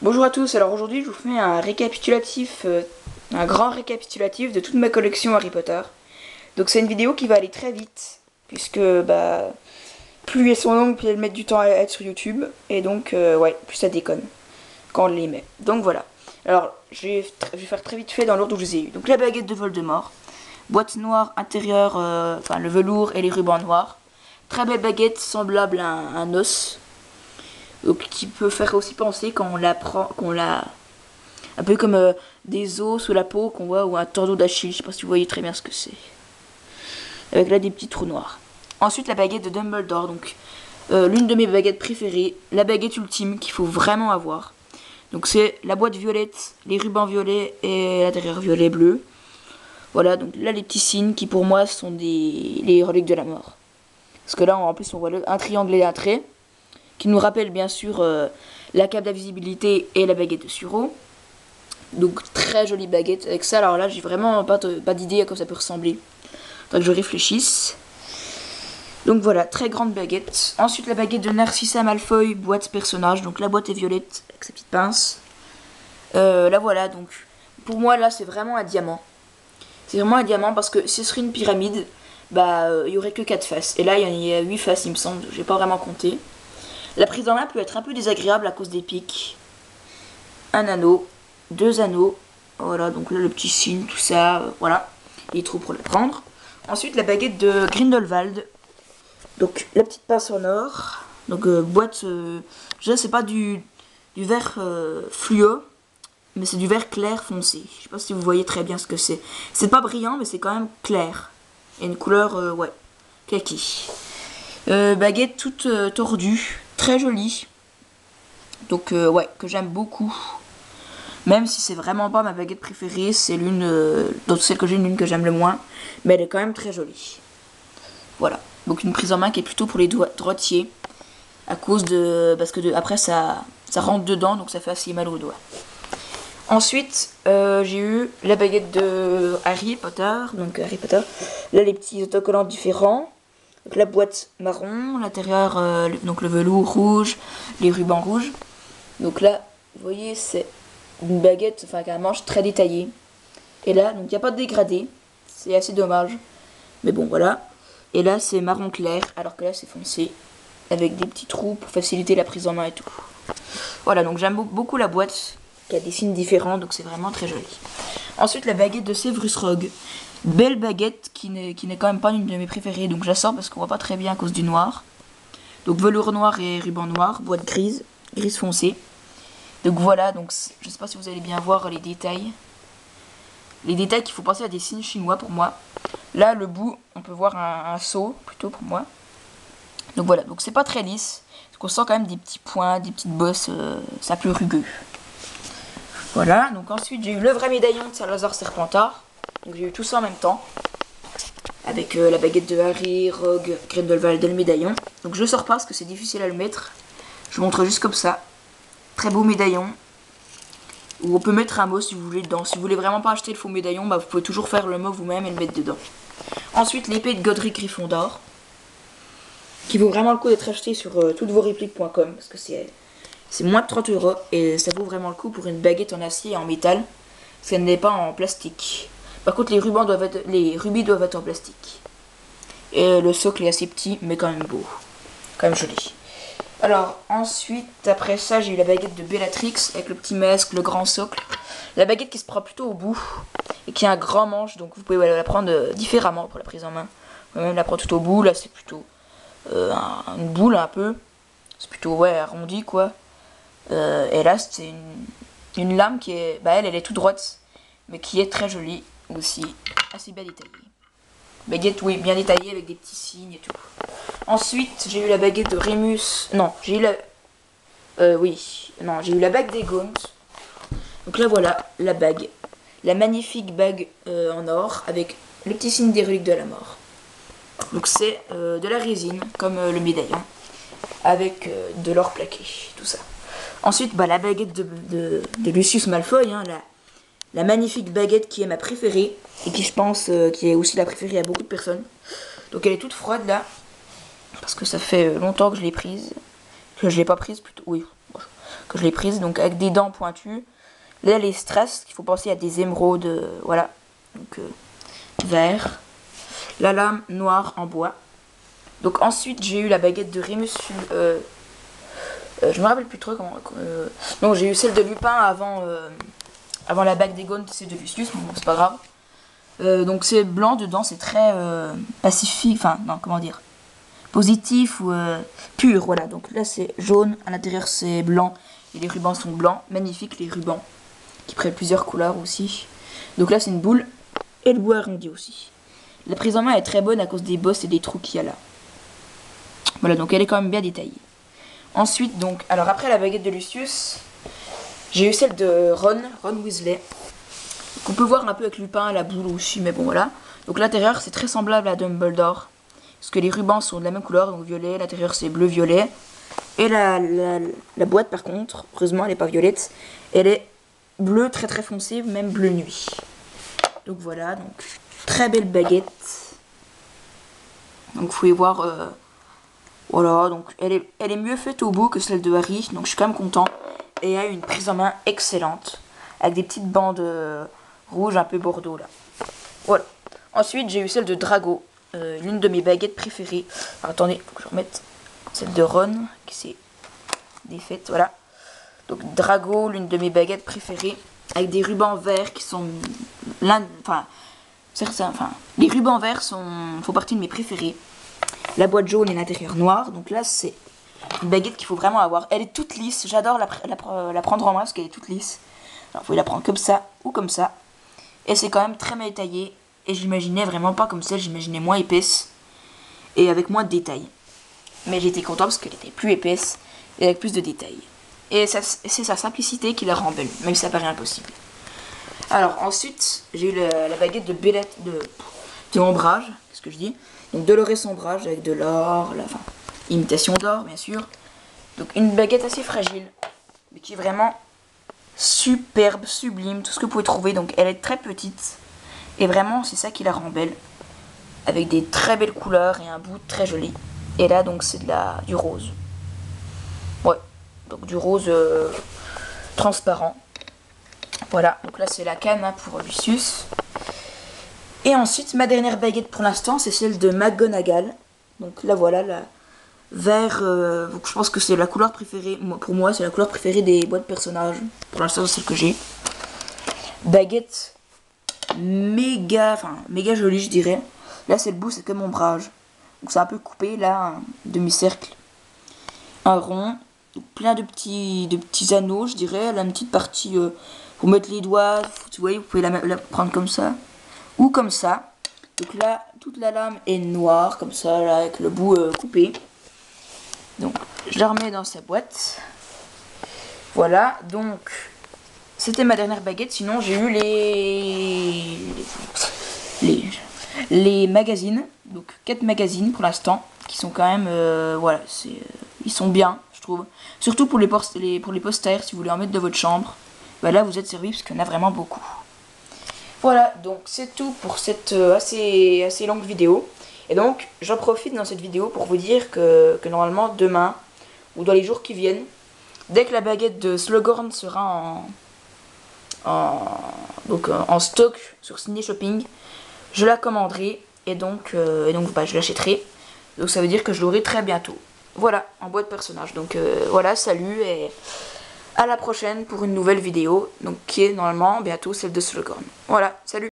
Bonjour à tous, alors aujourd'hui je vous fais un récapitulatif, un grand récapitulatif de toute ma collection Harry Potter. Donc c'est une vidéo qui va aller très vite, puisque plus elles sont longues, plus elles mettent du temps à être sur YouTube, et donc ouais, plus ça déconne quand on les met. Donc voilà. Alors je vais faire très vite fait dans l'ordre où je les ai eu. Donc la baguette de Voldemort, boîte noire intérieure, enfin le velours et les rubans noirs. Très belle baguette semblable à un os. Donc, qui peut faire aussi penser quand on la prend, qu'on la un peu comme des os sous la peau qu'on voit ou un tordon d'Achille, je sais pas si vous voyez très bien ce que c'est. Avec là des petits trous noirs. Ensuite la baguette de Dumbledore, donc l'une de mes baguettes préférées, la baguette ultime qu'il faut vraiment avoir. Donc c'est la boîte violette, les rubans violets et l'intérieur violet bleu. Voilà, donc là les petits signes qui pour moi sont les reliques de la mort. Parce que là en plus on voit un triangle et un trait qui nous rappelle bien sûr la cape d'invisibilité et la baguette de Suro. Donc très jolie baguette avec ça. Alors là j'ai vraiment pas d'idée à quoi ça peut ressembler. Faudrait que je réfléchisse. Donc voilà, très grande baguette. Ensuite la baguette de Narcissa Malfoy, boîte personnage. Donc la boîte est violette avec sa petite pince. Là voilà, donc pour moi là c'est vraiment un diamant. C'est vraiment un diamant parce que si ce serait une pyramide, il y aurait que 4 faces. Et là il y a 8 faces il me semble, j'ai pas vraiment compté. La prise en main peut être un peu désagréable à cause des pics. Un anneau, deux anneaux, voilà, donc là le petit signe, tout ça, voilà, les trous pour le prendre. Ensuite la baguette de Grindelwald, donc la petite pince en or, donc boîte, je sais pas du vert fluo, mais c'est du vert clair foncé. Je sais pas si vous voyez très bien ce que c'est. C'est pas brillant, mais c'est quand même clair. Et une couleur, ouais, kaki. Baguette toute tordue, très jolie. Donc ouais, que j'aime beaucoup. Même si c'est vraiment pas ma baguette préférée, c'est l'une d'entre celles que j'ai, l'une que j'aime le moins. Mais elle est quand même très jolie. Voilà. Donc une prise en main qui est plutôt pour les droitiers. À cause de... Parce que après ça rentre dedans, donc ça fait assez mal aux doigts. Ensuite, j'ai eu la baguette de Harry Potter. Donc Harry Potter. Là, les petits autocollants différents. Donc la boîte marron, l'intérieur, donc le velours rouge, les rubans rouges. Donc là, vous voyez, c'est une baguette, enfin avec un manche très détaillé. Et là, donc il n'y a pas de dégradé, c'est assez dommage. Mais bon, voilà. Et là, c'est marron clair, alors que là, c'est foncé, avec des petits trous pour faciliter la prise en main et tout. Voilà, donc j'aime beaucoup la boîte, qui a des signes différents, donc c'est vraiment très joli. Ensuite, la baguette de Severus Rogue. Belle baguette qui n'est quand même pas une de mes préférées, donc je la sors parce qu'on voit pas très bien à cause du noir. Donc velours noir et ruban noir, boîte grise, grise foncée. Donc voilà, donc je sais pas si vous allez bien voir les détails. Les détails qu'il faut penser à des signes chinois pour moi. Là, le bout, on peut voir un seau plutôt pour moi. Donc voilà, donc c'est pas très lisse. Parce qu'on sent quand même des petits points, des petites bosses, ça plus rugueux. Voilà, donc ensuite j'ai eu le vrai médaillon de Salazar Serpentard. Donc j'ai eu tout ça en même temps. Avec la baguette de Harry, Rogue, Grindelwald et le médaillon. Donc je le sors pas parce que c'est difficile à le mettre. Je vous montre juste comme ça. Très beau médaillon. Ou on peut mettre un mot si vous voulez dedans. Si vous voulez vraiment pas acheter le faux médaillon, vous pouvez toujours faire le mot vous-même et le mettre dedans. Ensuite, l'épée de Godric Gryffondor. Qui vaut vraiment le coup d'être acheté sur toutes-vos-répliques.com. Parce que c'est moins de 30 € et ça vaut vraiment le coup pour une baguette en acier et en métal. Ça n'est pas en plastique. Par contre, les rubis doivent être en plastique. Et le socle est assez petit, mais quand même beau. Quand même joli. Alors, ensuite, après ça, j'ai eu la baguette de Bellatrix avec le petit masque, le grand socle. La baguette qui se prend plutôt au bout et qui a un grand manche, donc vous pouvez la prendre différemment pour la prise en main. Vous pouvez même la prendre tout au bout, là c'est plutôt une boule un peu. C'est plutôt, ouais, arrondi quoi. Et là, c'est une lame qui est, elle est toute droite, mais qui est très jolie aussi, assez bien détaillée. Baguette, oui, bien détaillée avec des petits signes et tout. Ensuite, j'ai eu la baguette de Rémus. Non, j'ai eu la... oui. Non, j'ai eu la bague des Gaunt. Donc là, voilà, la bague. La magnifique bague en or avec le petit signe des reliques de la mort. Donc c'est de la résine, comme le médaillon. Avec de l'or plaqué, tout ça. Ensuite, la baguette de Lucius Malfoy, hein, la magnifique baguette qui est ma préférée. Et qui, je pense, qui est aussi la préférée à beaucoup de personnes. Donc elle est toute froide, là. Parce que ça fait longtemps que je l'ai prise. Que je l'ai pas prise plutôt. Oui. que je l'ai prise, donc avec des dents pointues. Là, les strass, il faut penser à des émeraudes, voilà, donc vert. La lame noire en bois. Donc ensuite, j'ai eu la baguette de Remus. Je me rappelle plus trop comment. Non, j'ai eu celle de Lupin avant la bague d'Egon, c'est de Lucius, mais bon, c'est pas grave. Donc c'est blanc dedans, c'est très pacifique, enfin, non, comment dire, positif ou pur, voilà. Donc là, c'est jaune, à l'intérieur, c'est blanc, et les rubans sont blancs. Magnifiques, les rubans, qui prennent plusieurs couleurs aussi. Donc là, c'est une boule, et le bout arrondi aussi. La prise en main est très bonne à cause des bosses et des trous qu'il y a là. Voilà, donc elle est quand même bien détaillée. Ensuite, donc, alors après la baguette de Lucius, j'ai eu celle de Ron Weasley. Qu'on peut voir un peu avec Lupin, la boule aussi, mais bon voilà. Donc l'intérieur, c'est très semblable à Dumbledore. Parce que les rubans sont de la même couleur, donc violet, l'intérieur c'est bleu-violet. Et la boîte par contre, heureusement elle n'est pas violette, elle est bleue très très foncée, même bleu nuit. Donc voilà, donc très belle baguette. Donc vous pouvez voir, voilà, donc elle est mieux faite au bout que celle de Harry, donc je suis quand même content. Et elle a une prise en main excellente, avec des petites bandes rouges un peu bordeaux là. Voilà. Ensuite j'ai eu celle de Drago, l'une de mes baguettes préférées. Alors, attendez, faut que je remette celle de Ron, qui s'est défaite, voilà. Donc Drago, l'une de mes baguettes préférées, avec des rubans verts qui sont les rubans verts font partie de mes préférés. La boîte jaune et l'intérieur noir. Donc là, c'est une baguette qu'il faut vraiment avoir. Elle est toute lisse. J'adore la prendre en main parce qu'elle est toute lisse. Alors, vous pouvez la prendre comme ça ou comme ça. Et c'est quand même très mal taillé. Et j'imaginais vraiment pas comme celle. J'imaginais moins épaisse. Et avec moins de détails. Mais j'étais content parce qu'elle était plus épaisse. Et avec plus de détails. Et c'est sa simplicité qui la rend belle. Même si ça paraît impossible. Alors ensuite, j'ai eu la baguette de Bellette de ombrage, qu'est-ce que je dis? Donc Dolores ombrage avec de l'or, enfin, imitation d'or bien sûr. Donc une baguette assez fragile, mais qui est vraiment superbe, sublime, tout ce que vous pouvez trouver. Donc elle est très petite, et vraiment c'est ça qui la rend belle. Avec des très belles couleurs et un bout très joli. Et là donc c'est du rose. Ouais, donc du rose transparent. Voilà, donc là c'est la canne hein, pour Lucius. Et ensuite, ma dernière baguette pour l'instant, c'est celle de McGonagall. Donc là voilà, la vert, je pense que c'est la couleur préférée, pour moi c'est la couleur préférée des boîtes personnages. Pour l'instant c'est celle que j'ai. Baguette méga jolie je dirais. Là c'est le bout, c'est comme ombrage. Donc c'est un peu coupé, là, un demi-cercle. Un rond, donc plein de petits anneaux je dirais. Elle a une petite partie... pour mettre les doigts, vous voyez, vous pouvez la prendre comme ça, ou comme ça. Donc là, toute la lame est noire, comme ça, là, avec le bout coupé. Donc, je la remets dans sa boîte. Voilà, donc, c'était ma dernière baguette. Sinon, j'ai eu les magazines. Donc, 4 magazines pour l'instant, qui sont quand même, voilà, ils sont bien, je trouve. Surtout pour les posters, si vous voulez en mettre dans votre chambre. Bah là vous êtes servi parce qu'il y en a vraiment beaucoup. Voilà, donc c'est tout pour cette assez longue vidéo. Et donc j'en profite dans cette vidéo pour vous dire que normalement demain ou dans les jours qui viennent, dès que la baguette de Slughorn sera en stock sur Ciné Shopping, je la commanderai et donc bah, je l'achèterai. Donc ça veut dire que je l'aurai très bientôt. Voilà, en boîte personnage. Donc voilà, salut et à la prochaine pour une nouvelle vidéo, donc qui est normalement bientôt celle de Slughorn. Voilà, salut!